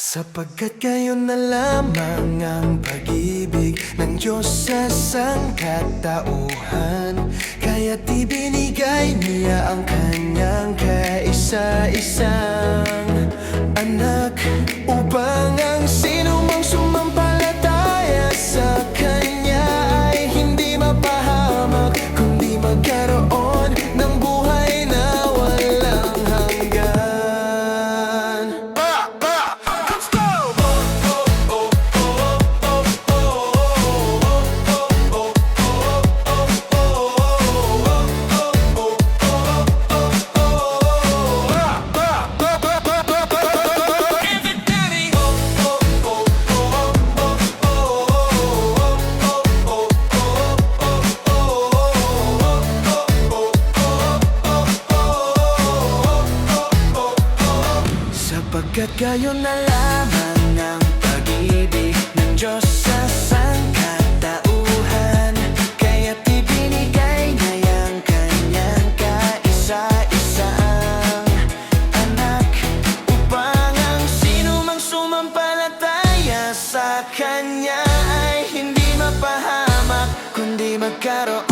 Sapagkat kayo na lamang ang pag-ibig ng Diyos sa sangkatauhan, kaya't ibinigay niya ang kanyang kaisa-isang anak, upang ang sinumang sumampalataya sa kanya ay hindi mapahamak, kundi magkaroon ng buhay na walang hanggan. Sapagkat kayo na lamang ang pag-ibig ng Diyos sa sangkatauhan, kaya't ibinigay niya ang kanyang kaisa-isang anak, upang ang sinumang sumampalataya sa kanya ay hindi mapahamak, kundi magkaroon